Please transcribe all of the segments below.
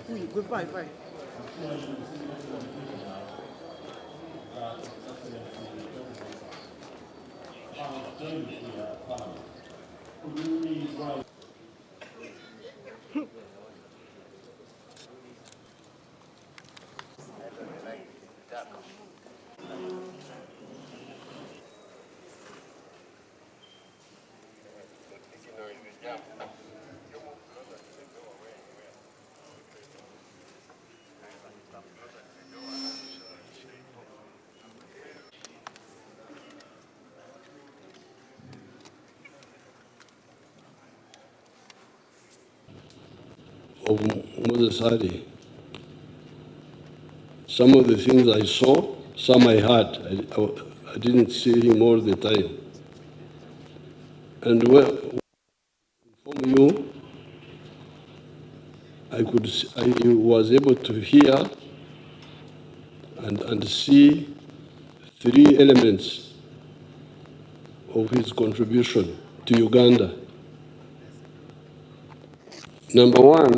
Goodbye, bye. Of Museveni. Some of the things I saw, some I heard. I didn't see him all the time. And from you, I was able to hear and see three elements of his contribution to Uganda. Number one,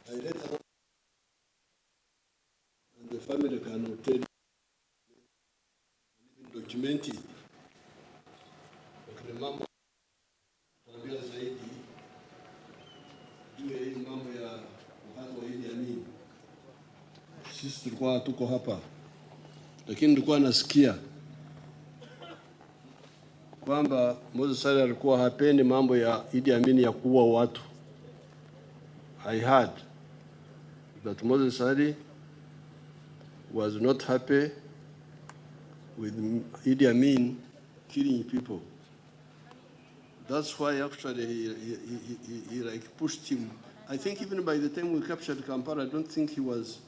I read about, and the family cannot tell, document it. Wakina mama kuambia zaidi juu ya hii mambo ya wakati wa Idi Amin. Sisi tulikuwa tuko hapa, lakini nilikuwa nasikia kwamba Museveni alikuwa hapendi mambo ya Idi Amin ya kuua watu. I heard that Museveni was not happy with Idi Amin killing people. That's why actually he like pushed him. I think even by the time we captured Kampala, I don't think he was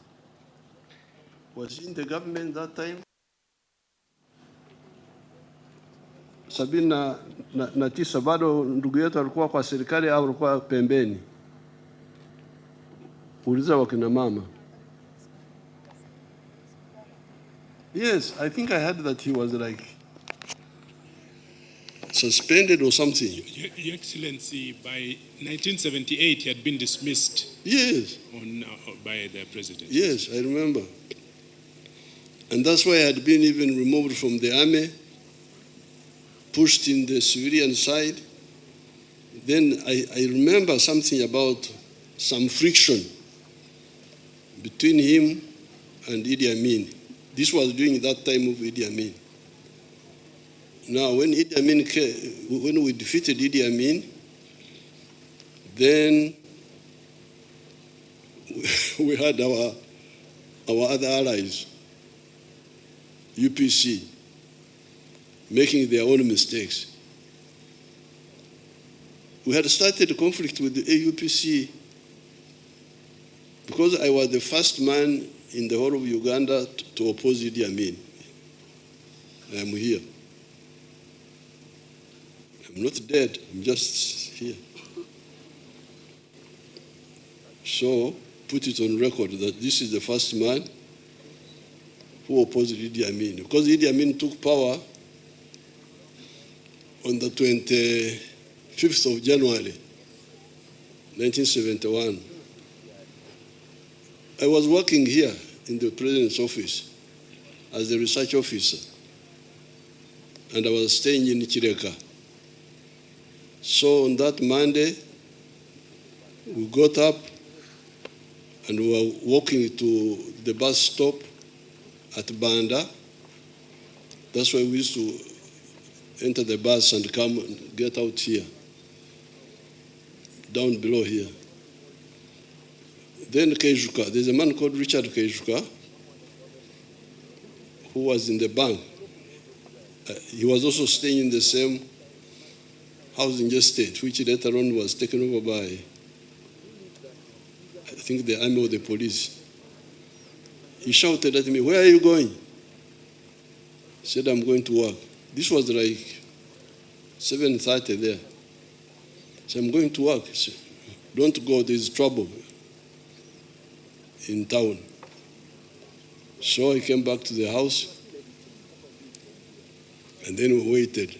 in the government that time. 79 bado ndugu yetu alikuwa kwa serikali au alikuwa pembeni? Uliza wakina mama. Yes, I think I heard that he was like suspended or something. Your Excellency, by 1978 he had been dismissed. Yes. By the president. Yes, I remember. And that's why I had been even removed from the army, pushed in the civilian side. Then I remember something about some friction between him and Idi Amin. This was during that time of Idi Amin. Now, when Idi Amin came, when we defeated Idi Amin, then we had our other allies, UPC, making their own mistakes. We had started a conflict with the AUPC because I was the first man in the whole of Uganda to oppose Idi Amin. I am here. I'm not dead, I'm just here. So, put it on record that this is the first man who opposed Idi Amin. Because Idi Amin took power on the 25th of January, 1971. I was working here in the President's office as a research officer, and I was staying in Chireka. So on that Monday, we got up and we were walking to the bus stop at Banda. That's why we used to enter the bus and come and get out here, down below here. Then Kejuka, there's a man called Richard Kejuka who was in the bank. He was also staying in the same housing estate, which later on was taken over by, I think, the army or the police. He shouted at me, "Where are you going?" I said, "I'm going to work." This was like 7:30 there. So I'm going to work. So, don't go, there's trouble in town. So I came back to the house, and then we waited.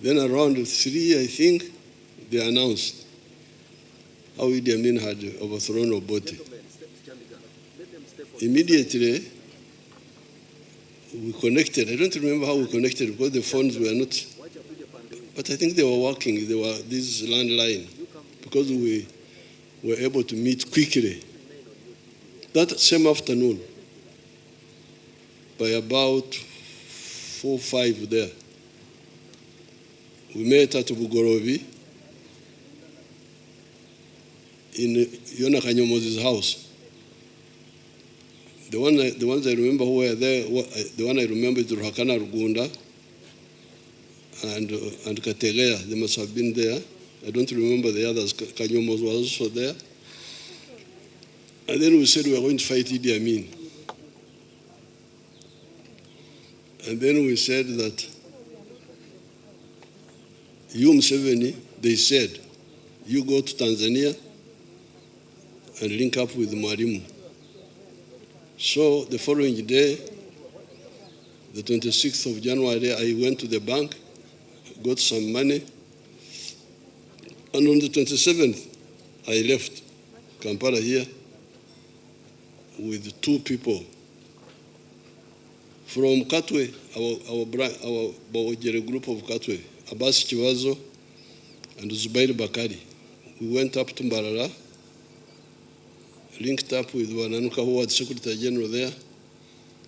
Then around 3, I think, they announced how Idi Amin had overthrown Obote. Immediately, we connected. I don't remember how we connected because the phones were not, but I think they were working. They were this landline because we were able to meet quickly. That same afternoon, by about 4 or 5 there, we met at Bugorobi in Yona Kanyomozi's house. The ones I remember who were there, the one I remember is Ruhakana Rugunda and Kategea. They must have been there. I don't remember the others. Kanyomos was also there. And then we said we were going to fight Idi Amin. And then we said that you, Museveni, they said, you go to Tanzania and link up with Mwalimu. So the following day, the 26th of January, I went to the bank, got some money, and on the 27th, I left Kampala here with 2 people from Katwe, our Bawajere group of Katwe, Abbas Chiwazo and Zubair Bakari. We went up to Mbarara, linked up with Wananuka, who was Secretary General there.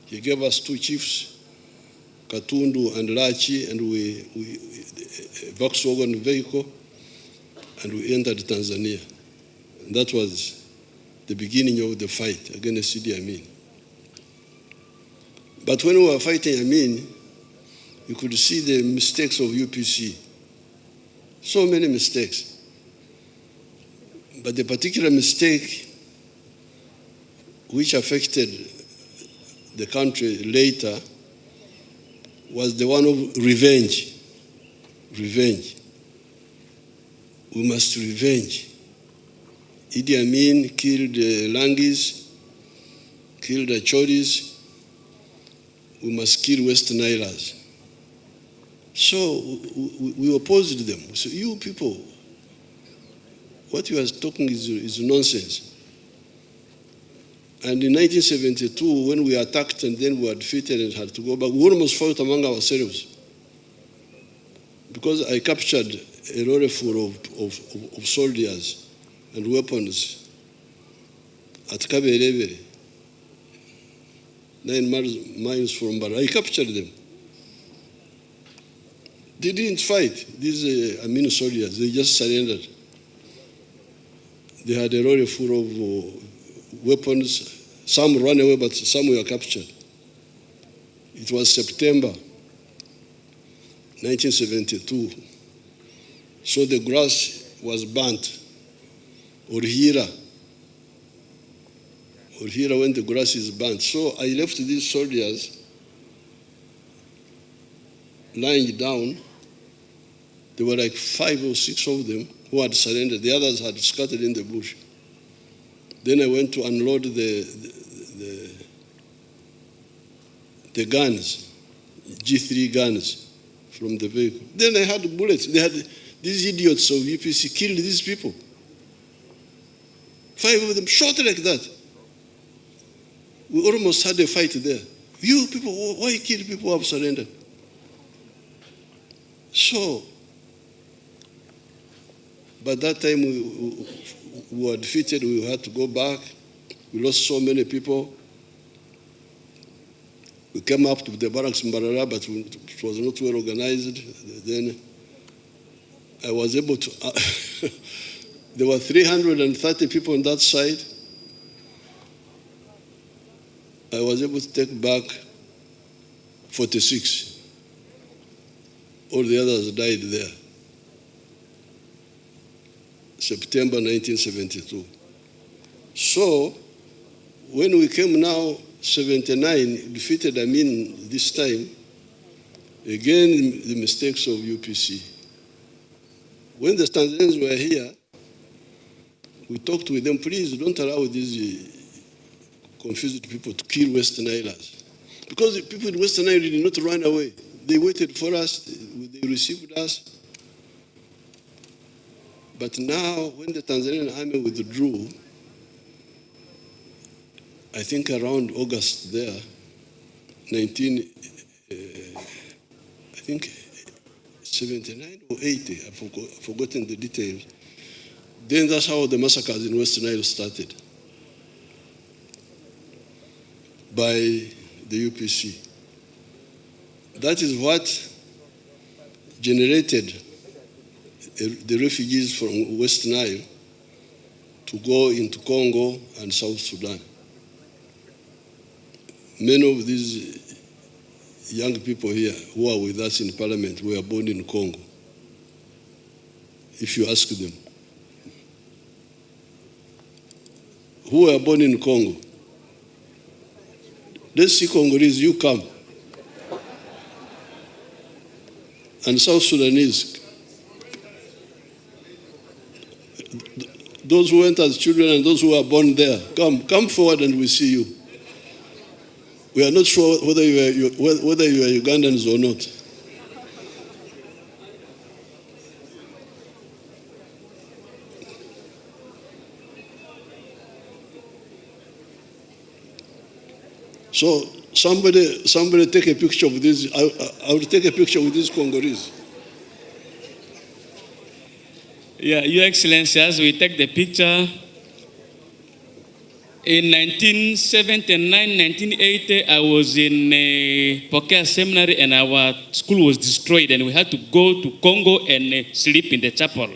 He gave us 2 chiefs, Katundu and Lachi, and we Volkswagen vehicle, and we entered Tanzania. And that was the beginning of the fight against Idi Amin. But when we were fighting Amin, you could see the mistakes of UPC. So many mistakes. But the particular mistake which affected the country later was the one of revenge. Revenge. We must revenge. Idi Amin killed Langis, killed Achoris. We must kill West Nilas. So we opposed them. So you people, what you are talking is nonsense. And in 1972, when we attacked and then we were defeated and had to go back, we almost fought among ourselves. Because I captured a lorry full of soldiers and weapons at Kaberevere, 9 miles from Bara. I captured them. They didn't fight, these Amin soldiers, they just surrendered. They had a lorry full of weapons. Some ran away, but some were captured. It was September 1972. So the grass was burnt. Orhira, when the grass is burnt. So I left these soldiers lying down. There were like 5 or 6 of them who had surrendered. The others had scattered in the bush. Then I went to unload the guns, G3 guns from the vehicle. Then I had bullets. They had these idiots of UPC killed these people. 5 of them shot like that. We almost had a fight there. You people, why kill people who have surrendered? So, by that time we were defeated, we had to go back. We lost so many people. We came up to the barracks in Mbarara, but it was not well organized. Then I was able to, there were 330 people on that side. I was able to take back 46. All the others died there. September 1972. So, when we came now, 79, defeated Amin this time, again the mistakes of UPC. when the Tanzanians were here, we talked with them, please don't allow these confused people to kill Western Islanders. Because the people in Western Island did not run away. They waited for us, they received us. But now, when the Tanzanian army withdrew, I think around August there, I think 79 or 80, I've forgotten the details. Then that's how the massacres in Western Nile started, by the UPC. That is what generated the refugees from West Nile to go into Congo and South Sudan. Many of these young people here who are with us in parliament were born in Congo, if you ask them. Who were born in Congo? Let's see Congolese, you come. And South Sudanese. Those who went as children and those who were born there, come forward and we see you. We are not sure whether you are Ugandans or not. So somebody take a picture of this. I will take a picture with these Congolese. Yeah, Your Excellency, as we take the picture, in 1979, 1980, I was in Pokea Seminary and our school was destroyed and we had to go to Congo and sleep in the chapel.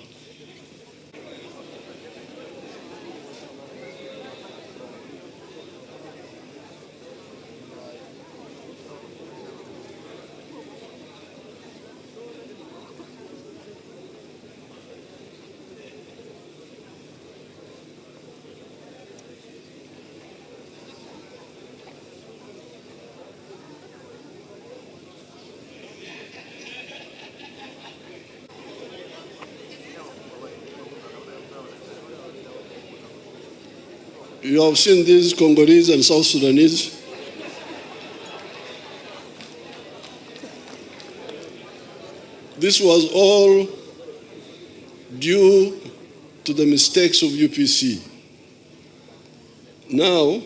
You have seen these Congolese and South Sudanese. This was all due to the mistakes of UPC. Now,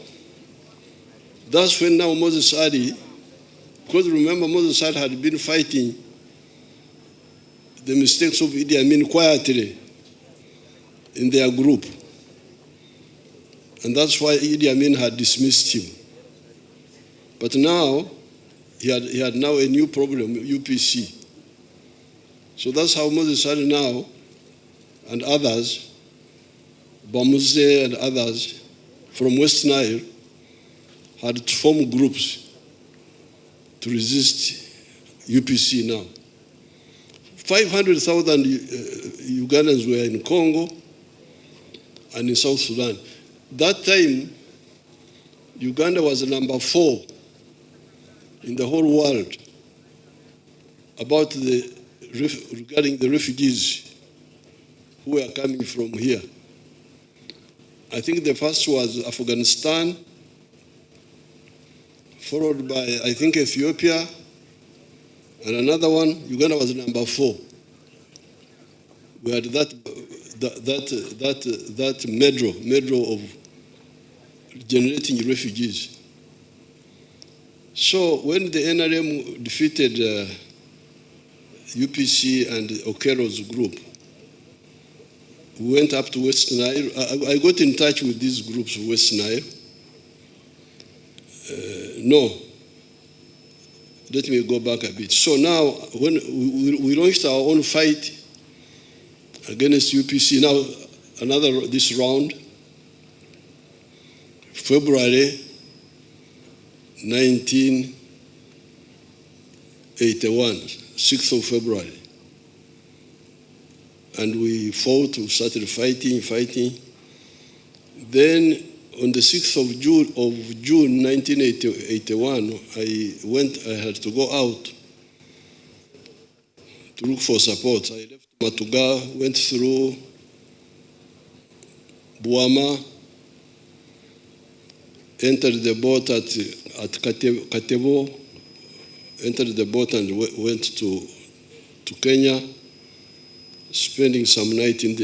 that's when now Moses Adi, because remember Moses Adi had been fighting the mistakes of Idi Amin quietly in their group. And that's why Idi Amin had dismissed him. But now, he had now a new problem, UPC. So that's how Moses Adi now, and others, Bamuze and others from West Nile, had to form groups to resist UPC now. 500,000 Ugandans were in Congo and in South Sudan. That time, Uganda was number 4 in the whole world regarding the refugees who were coming from here. I think the first was Afghanistan, followed by, I think, Ethiopia, and another one. Uganda was number 4. We had that medal of generating refugees. So when the NRM defeated UPC and Okero's group, we went up to West Nile. I got in touch with these groups of West Nile. No. Let me go back a bit. So now, when we launched our own fight against UPC, now this round, February 1981, 6th of February. And we fought, we started fighting. Then on the 6th of June 1981, I had to go out to look for support. I left Matuga, went through Buama, entered the boat at Katebo, entered the boat and went to Kenya, spending some night at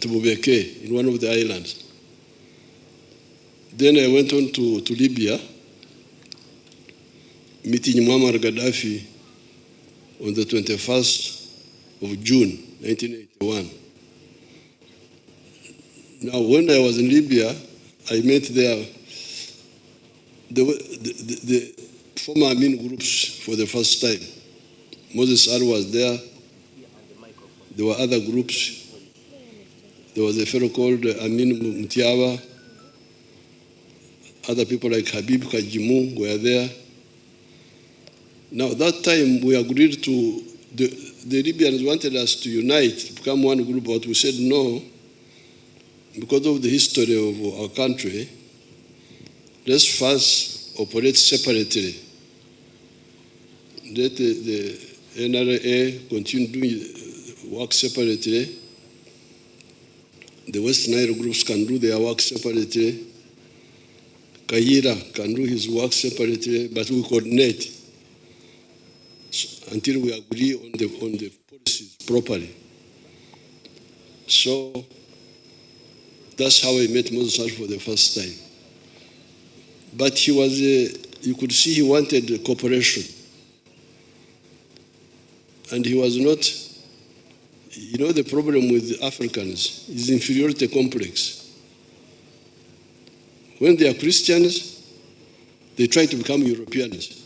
Bubeke, in one of the islands. Then I went on to Libya, meeting Muammar Gaddafi on the 21st of June, 1981. Now, when I was in Libya, I met there the former Amin groups for the first time. Moses Ar was there. There were other groups. There was a fellow called Amin Mutiawa. Other people like Habib Kajimu were there. Now, that time we agreed to, the Libyans wanted us to unite, to become one group, but we said no, because of the history of our country. Let's first operate separately. Let the NRA continue doing work separately. The West Nile groups can do their work separately. Kaira can do his work separately, but we coordinate until we agree on the policies properly. So that's how I met Moses Ar for the first time. But he was, you could see he wanted cooperation. And he was not, you know, the problem with Africans is inferiority complex. When they are Christians, they try to become Europeans.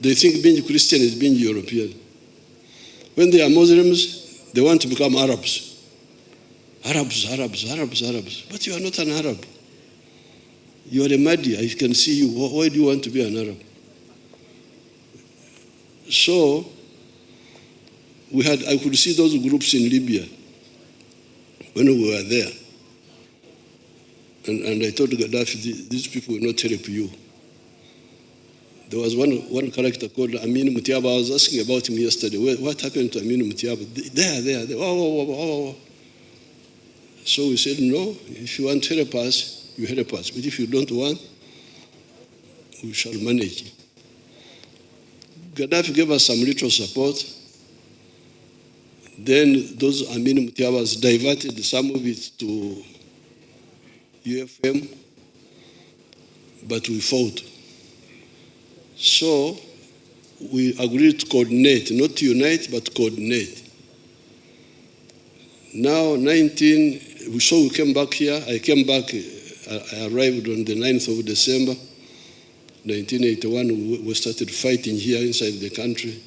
They think being Christian is being European. When they are Muslims, they want to become Arabs. Arabs. But you are not an Arab. You are a Mahdi. I can see you. Why do you want to be an Arab? So, I could see those groups in Libya when we were there. And I told Gaddafi, these people will not help you. There was one character called Amin Mutiaba. I was asking about him yesterday. What happened to Amin Mutiaba? There. Oh. So we said, no, if you want to help us, you help us. But if you don't want, we shall manage. Gaddafi gave us some little support. Then those Amin Mutiabas diverted some of it to UFM, but we fought. So we agreed to coordinate, not to unite, but coordinate. Now, so we came back here. I came back, I arrived on the 9th of December, 1981. We started fighting here inside the country.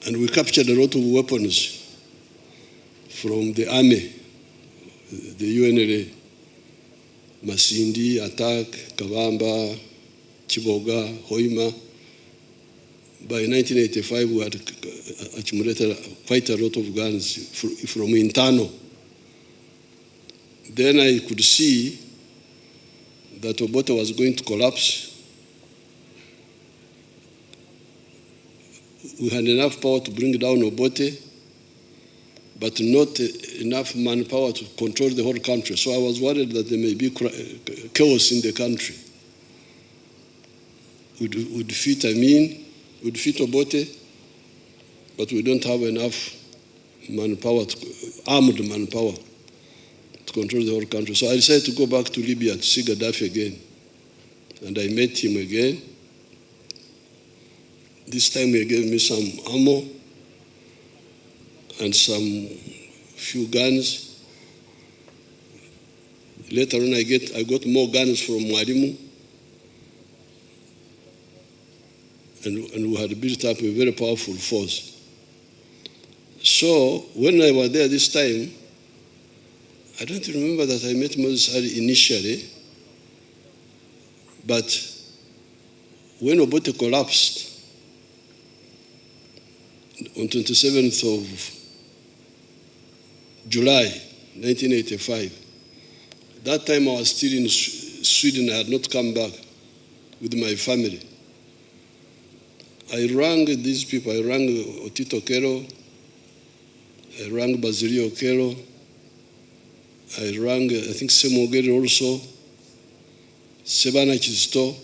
And we captured a lot of weapons from the army, the UNRA, Masindi, Attack, Kabamba, Chiboga, Hoima. By 1985, we had accumulated quite a lot of guns from Intano. Then I could see that Obote was going to collapse. We had enough power to bring down Obote, but not enough manpower to control the whole country. So I was worried that there may be chaos in the country. We defeat Amin, we defeat Obote, but we don't have enough manpower, armed manpower, to control the whole country. So I decided to go back to Libya to see Gaddafi again. And I met him again. This time he gave me some ammo and some few guns. Later on, I got more guns from Mwalimu. And we had built up a very powerful force. So when I was there this time, I don't remember that I met Moses Ar initially, but when Obote collapsed on 27th of July, 1985, That time I was still in Sweden. I had not come back with my family. I rang these people. I rang Otito Kero. I rang Basilio Kero. I rang, I think, Semogere also, Sebana Chisto,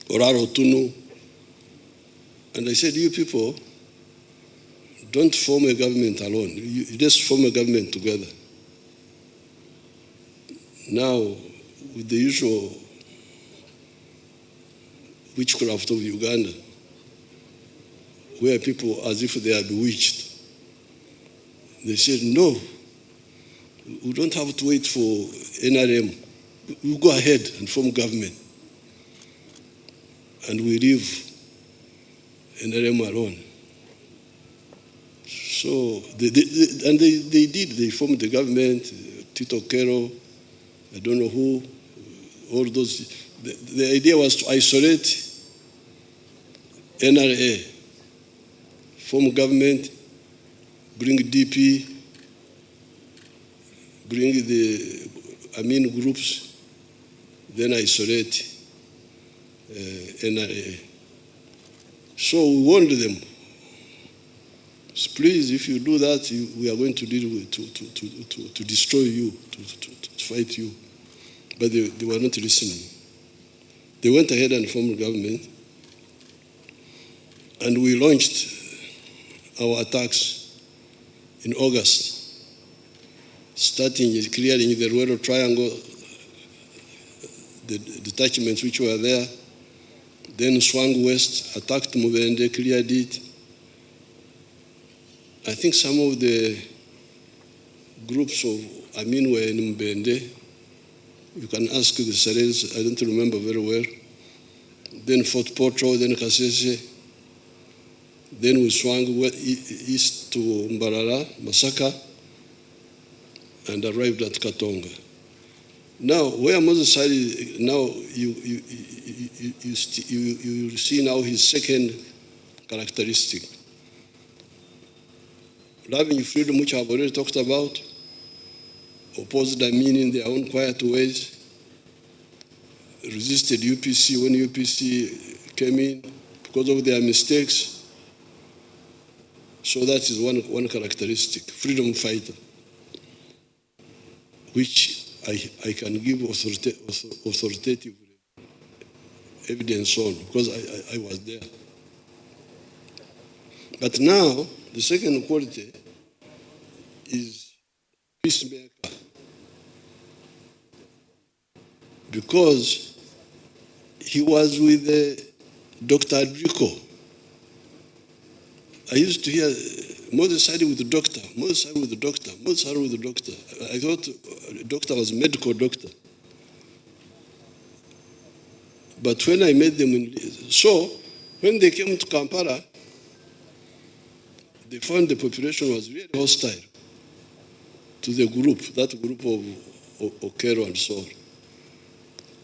Oraro Tunu. And I said, you people, don't form a government alone. You just form a government together. Now, with the usual witchcraft of Uganda, where people, as if they are bewitched, they said, no, we don't have to wait for NRM. We go ahead and form government. And we leave NRM alone. So, they did. They formed the government, Tito Kero, I don't know who, all those. The idea was to isolate NRA, form government, bring DP, bring the Amin groups, then isolate NRA. So we warned them, please, if you do that, we are going to deal with, to destroy you, to fight you. But they were not listening. They went ahead and formed government, and we launched our attacks in August, starting clearing the Ruero Triangle, the detachments which were there, then swung west, attacked Mubende, cleared it. I think some of the groups of Amin were in Mubende. You can ask the Sarens, I don't remember very well. Then Fort Potro, then Kasese. Then we swung east to Mbarara, Masaka, and arrived at Katonga. Now, where Moses Sali, now you see now his second characteristic. Loving freedom, which I've already talked about, opposed Amin in their own quiet ways, resisted UPC when UPC came in because of their mistakes. So that is one characteristic, freedom fighter, which I can give authoritative evidence on because I was there. But now, the second quality is peacemaker. Because he was with Dr. Adrico. I used to hear Moses sided with the doctor, Moses sided with the doctor, Moses sided with the doctor. I thought the doctor was a medical doctor. But when I met them, so when they came to Kampala, they found the population was really hostile to the group, that group of Okero and so on.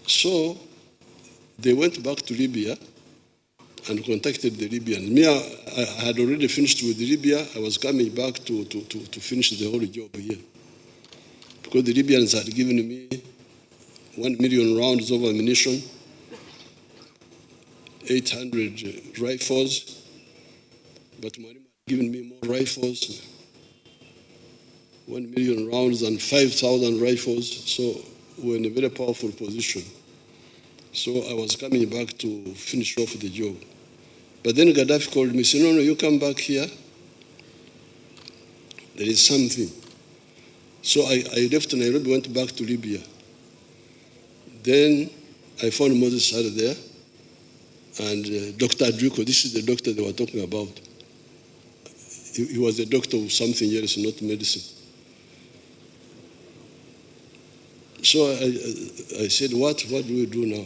So they went back to Libya and contacted the Libyans. Me, I had already finished with Libya. I was coming back to finish the whole job here. Because the Libyans had given me 1 million rounds of ammunition, 800 rifles, but Marima had given me more rifles, 1 million rounds and 5,000 rifles, so we were in a very powerful position. So I was coming back to finish off the job. But then Gaddafi called me, said, no, you come back here. There is something. So I left Nairobi, went back to Libya. Then I found Moses Sade there, and Dr. Adrico, this is the doctor they were talking about. He was a doctor of something else, not medicine. So I said, what do we do now?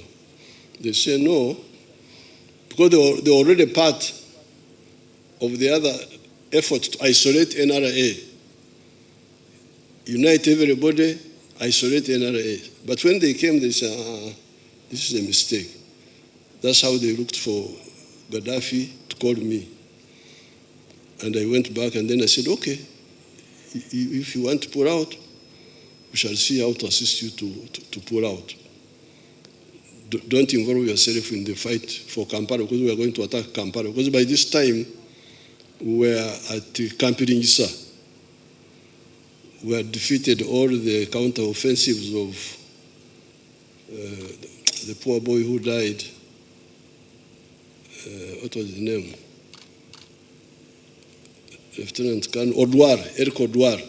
They said, no, because they were already part of the other effort to isolate NRA. Unite everybody, isolate NRA. But when they came, they said, this is a mistake. That's how they looked for Gaddafi to call me. And I went back and then I said, okay, if you want to pull out, we shall see how to assist you to pull out. Don't involve yourself in the fight for Kampala, because we are going to attack Kampala. Because by this time, we were at Camp Ringisa. We had defeated all the counter-offensives of the poor boy who died. What was his name? Lieutenant Colonel Erko Odwar.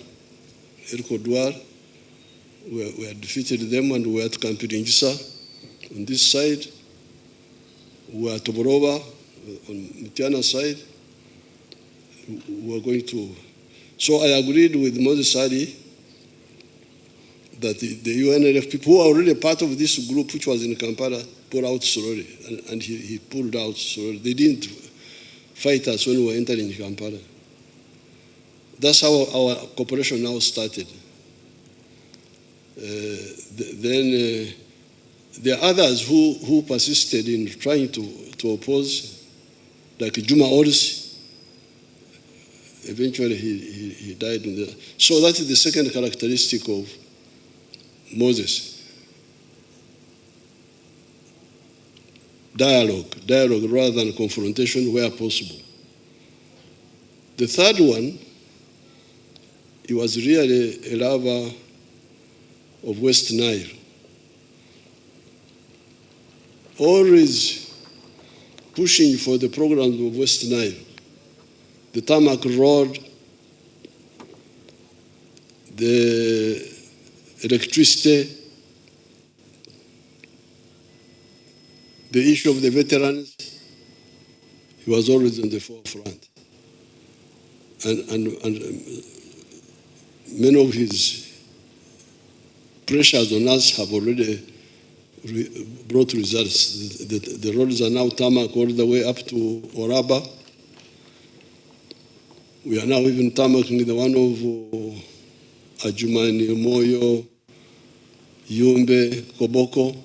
We had defeated them, and we were at Camp Ringisa. On this side, we were at Toborova. On Mutiana side, we were going to. So I agreed with Moses Ali that the UNLF people who are already part of this group, which was in Kampala, pull out slowly, and he pulled out slowly. They didn't fight us when we were entering Kampala. That's how our cooperation now started. Then there are others who persisted in trying to oppose, like Juma Orsi. Eventually he died in there. So that is the second characteristic of Moses. Dialogue rather than confrontation where possible. The third one, he was really a lover of West Nile. Always pushing for the programs of West Nile. The tarmac road, the electricity, the issue of the veterans, he was always on the forefront. And many of his pressures on us have already brought results. The roads are now tarmac all the way up to Oraba. We are now even tarmacking the one of Ajumani, Moyo, Yumbe, Koboko.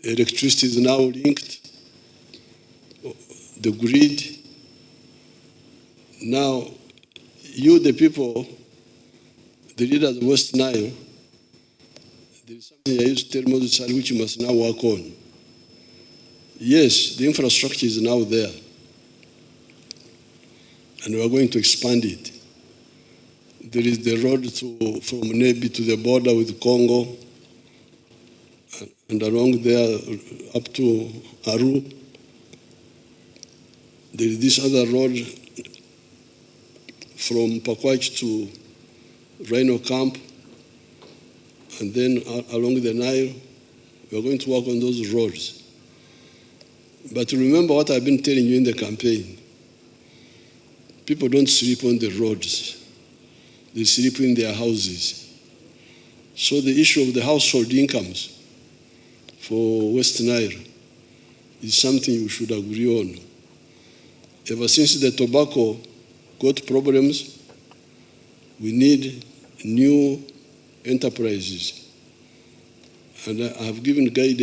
Electricity is now linked. The grid. Now, you, the people, the leaders of West Nile, there is something I used to tell Moses, which you must now work on. Yes, the infrastructure is now there, and we are going to expand it. There is the road from Nebi to the border with Congo, and along there up to Aru. There is this other road from Pakwach to Rhino Camp, and then along the Nile. We are going to work on those roads. But remember what I've been telling you in the campaign. People don't sleep on the roads. They sleep in their houses. So the issue of the household incomes for West Nile is something we should agree on. Ever since the tobacco got problems, we need new enterprises. And I have given guidance